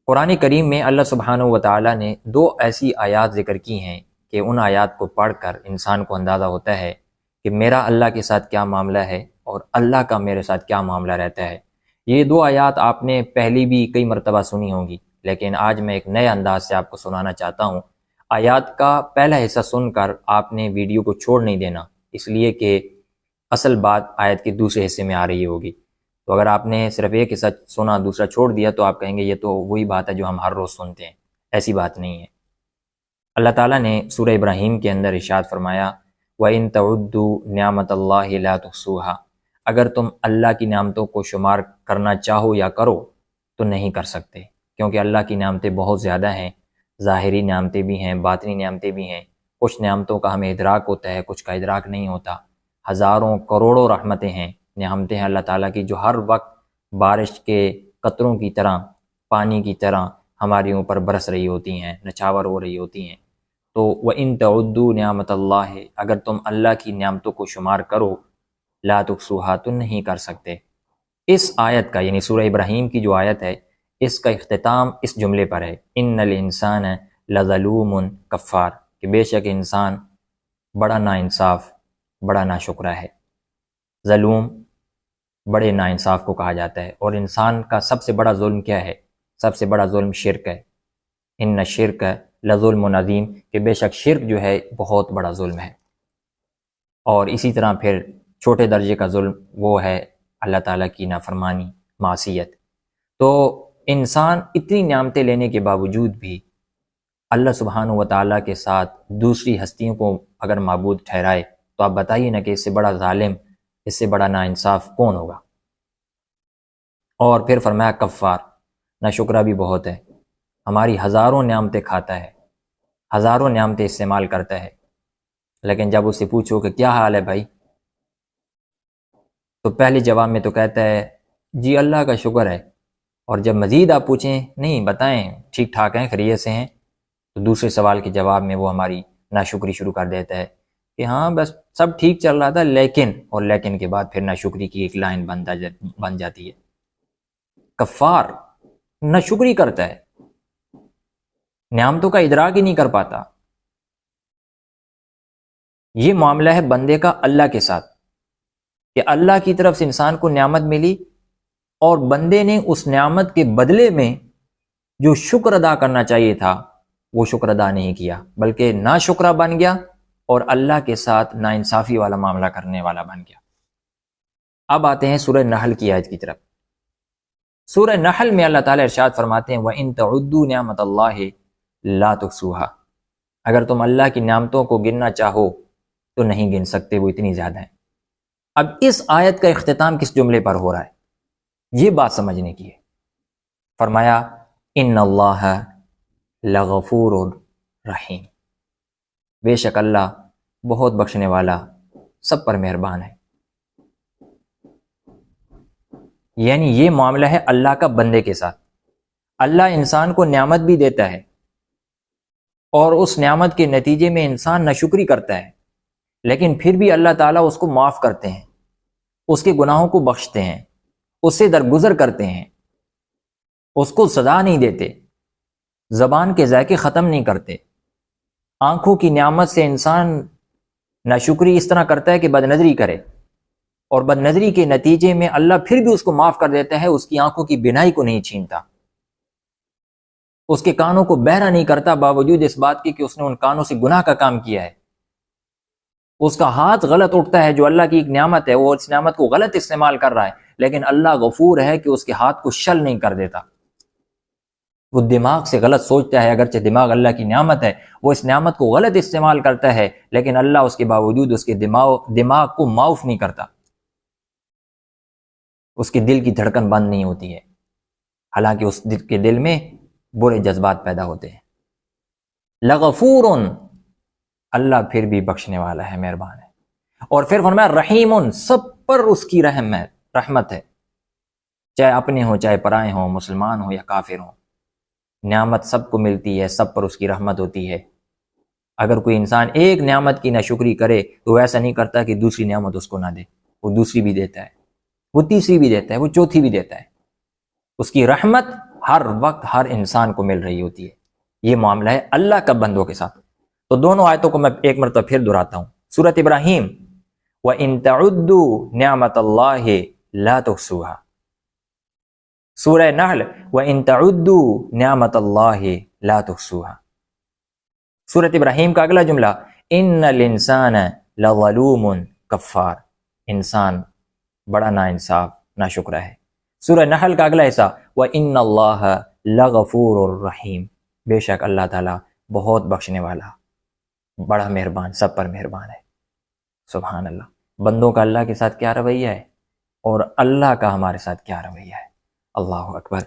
قرآن کریم میں اللہ سبحانہ و تعالیٰ نے 2 ایسی آیات ذکر کی ہیں کہ ان آیات کو پڑھ کر انسان کو اندازہ ہوتا ہے کہ میرا اللہ کے ساتھ کیا معاملہ ہے اور اللہ کا میرے ساتھ کیا معاملہ رہتا ہے۔ یہ 2 آیات آپ نے پہلی بھی کئی مرتبہ سنی ہوں گی، لیکن آج میں ایک نئے انداز سے آپ کو سنانا چاہتا ہوں۔ آیات کا پہلا حصہ سن کر آپ نے ویڈیو کو چھوڑ نہیں دینا، اس لیے کہ اصل بات آیت کے دوسرے حصے میں آ رہی ہوگی۔ تو اگر آپ نے صرف ایک حصہ سنا دوسرا چھوڑ دیا تو آپ کہیں گے یہ تو وہی بات ہے جو ہم ہر روز سنتے ہیں۔ ایسی بات نہیں ہے۔ اللہ تعالیٰ نے سورہ ابراہیم کے اندر ارشاد فرمایا وَإِن تَعُدُّوا نِعْمَةَ اللَّهِ لَا تُحْصُوهَا، اگر تم اللہ کی نعمتوں کو شمار کرنا چاہو یا کرو تو نہیں کر سکتے، کیونکہ اللہ کی نعمتیں بہت زیادہ ہیں، ظاہری نعمتیں بھی ہیں، باطنی نعمتیں بھی ہیں۔ کچھ نعمتوں کا ہمیں ادراک ہوتا ہے، کچھ کا ادراک نہیں ہوتا۔ ہزاروں کروڑوں رحمتیں ہیں، نعمتیں ہیں اللہ تعالیٰ کی، جو ہر وقت بارش کے قطروں کی طرح، پانی کی طرح ہمارے اوپر برس رہی ہوتی ہیں، نچھاور ہو رہی ہوتی ہیں۔ تو وَإِن تَعُدُّوا نِعْمَةَ اللَّهِ، اگر تم اللہ کی نعمتوں کو شمار کرو، لا تحصوها، تو نہیں کر سکتے۔ اس آیت کا یعنی سورہ ابراہیم کی جو آیت ہے، اس کا اختتام اس جملے پر ہے ان الانسان لظلوم کفار، کہ بے شک انسان بڑا ناانصاف، بڑا ناشکرا ہے۔ ظلوم بڑے ناانصاف کو کہا جاتا ہے، اور انسان کا سب سے بڑا ظلم کیا ہے؟ سب سے بڑا ظلم شرک ہے۔ ان الشرک لظلم عظیم، کہ بے شک شرک جو ہے بہت بڑا ظلم ہے۔ اور اسی طرح پھر چھوٹے درجے کا ظلم وہ ہے اللہ تعالیٰ کی نافرمانی، معصیت۔ تو انسان اتنی نعمتیں لینے کے باوجود بھی اللہ سبحانہ و تعالیٰ کے ساتھ دوسری ہستیوں کو اگر معبود ٹھہرائے تو آپ بتائیے نا کہ اس سے بڑا ظالم، اس سے بڑا ناانصاف کون ہوگا؟ اور پھر فرمایا کفار، ناشکرا بھی بہت ہے، ہماری ہزاروں نعمتیں کھاتا ہے، ہزاروں نعمتیں استعمال کرتا ہے، لیکن جب اس سے پوچھو کہ کیا حال ہے بھائی، تو پہلے جواب میں تو کہتا ہے جی اللہ کا شکر ہے، اور جب مزید آپ پوچھیں نہیں بتائیں ٹھیک ٹھاک ہیں، خیریت سے ہیں، تو دوسرے سوال کے جواب میں وہ ہماری ناشکری شروع کر دیتا ہے کہ ہاں بس سب ٹھیک چل رہا تھا لیکن، اور لیکن کے بعد پھر ناشکری کی ایک لائن بن جاتی ہے۔ کفار ناشکری کرتا ہے، نعمتوں کا ادراک ہی نہیں کر پاتا۔ یہ معاملہ ہے بندے کا اللہ کے ساتھ، کہ اللہ کی طرف سے انسان کو نعمت ملی اور بندے نے اس نعمت کے بدلے میں جو شکر ادا کرنا چاہیے تھا وہ شکر ادا نہیں کیا، بلکہ ناشکرا بن گیا اور اللہ کے ساتھ ناانصافی والا معاملہ کرنے والا بن گیا۔ اب آتے ہیں سورہ نحل کی آیت کی طرف۔ سورہ نحل میں اللہ تعالیٰ ارشاد فرماتے ہیں وَإِن تَعُدُّوا نِعْمَةَ اللَّهِ لَا تُحْصُوهَا، اگر تم اللہ کی نعمتوں کو گننا چاہو تو نہیں گن سکتے، وہ اتنی زیادہ ہیں۔ اب اس آیت کا اختتام کس جملے پر ہو رہا ہے، یہ بات سمجھنے کی ہے۔ فرمایا ان اللہ لغفور رحیم، بے شک اللہ بہت بخشنے والا، سب پر مہربان ہے۔ یعنی یہ معاملہ ہے اللہ کا بندے کے ساتھ۔ اللہ انسان کو نعمت بھی دیتا ہے اور اس نعمت کے نتیجے میں انسان ناشکری کرتا ہے، لیکن پھر بھی اللہ تعالیٰ اس کو معاف کرتے ہیں، اس کے گناہوں کو بخشتے ہیں، اس سے درگزر کرتے ہیں، اس کو سزا نہیں دیتے، زبان کے ذائقے ختم نہیں کرتے۔ آنکھوں کی نعمت سے انسان ناشکری اس طرح کرتا ہے کہ بد نظری کرے، اور بد نظری کے نتیجے میں اللہ پھر بھی اس کو معاف کر دیتا ہے، اس کی آنکھوں کی بینائی کو نہیں چھینتا، اس کے کانوں کو بہرا نہیں کرتا، باوجود اس بات کی کہ اس نے ان کانوں سے گناہ کا کام کیا ہے۔ اس کا ہاتھ غلط اٹھتا ہے، جو اللہ کی ایک نعمت ہے، وہ اس نعمت کو غلط استعمال کر رہا ہے، لیکن اللہ غفور ہے کہ اس کے ہاتھ کو شل نہیں کر دیتا۔ وہ دماغ سے غلط سوچتا ہے، اگرچہ دماغ اللہ کی نعمت ہے، وہ اس نعمت کو غلط استعمال کرتا ہے، لیکن اللہ اس کے باوجود اس کے دماغ کو معاف نہیں کرتا، اس کے دل کی دھڑکن بند نہیں ہوتی ہے، حالانکہ اس کے دل میں برے جذبات پیدا ہوتے ہیں۔ لغفور، اللہ پھر بھی بخشنے والا ہے، مہربان ہے۔ اور پھر فرمایا رحیم، سب پر اس کی رحمت ہے، چاہے اپنے ہوں چاہے پرائے ہوں، مسلمان ہوں یا کافر ہوں، نعمت سب کو ملتی ہے، سب پر اس کی رحمت ہوتی ہے۔ اگر کوئی انسان ایک نعمت کی ناشکری کرے تو وہ ایسا نہیں کرتا کہ دوسری نعمت اس کو نہ دے، وہ دوسری بھی دیتا ہے، وہ تیسری بھی دیتا ہے، وہ چوتھی بھی دیتا ہے۔ اس کی رحمت ہر وقت ہر انسان کو مل رہی ہوتی ہے. یہ معاملہ ہے اللہ کا بندوں کے ساتھ. تو دونوں آیتوں کو میں ایک مرتبہ پھر دہراتا ہوں. سورۃ ابراہیم وَإِن تَعُدُّوا نِعْمَةَ اللَّهِ لَا تُحْصُوهَا. سورہ نحل وَإِن تَعُدُّوا نِعْمَةَ اللَّهِ لَا تُحْصُوهَا. سورۃ ابراہیم کا اگلا جملہ إِنَّ الْإِنسَانَ لَظَلُومٌ كَفَّارٌ. انسان بڑا ناانصاف ناشکرا ہے. سورہ نحل کا اگلا حصہ وَإِنَّ اللَّهَ لَغَفُورٌ رَحِيمٌ. بے شک اللہ تعالیٰ بہت بخشنے والا، بڑا مہربان، سب پر مہربان ہے. سبحان اللہ. بندوں کا اللہ کے ساتھ کیا رویہ ہے اور اللہ کا ہمارے ساتھ کیا رویہ ہے. اللہ اکبر.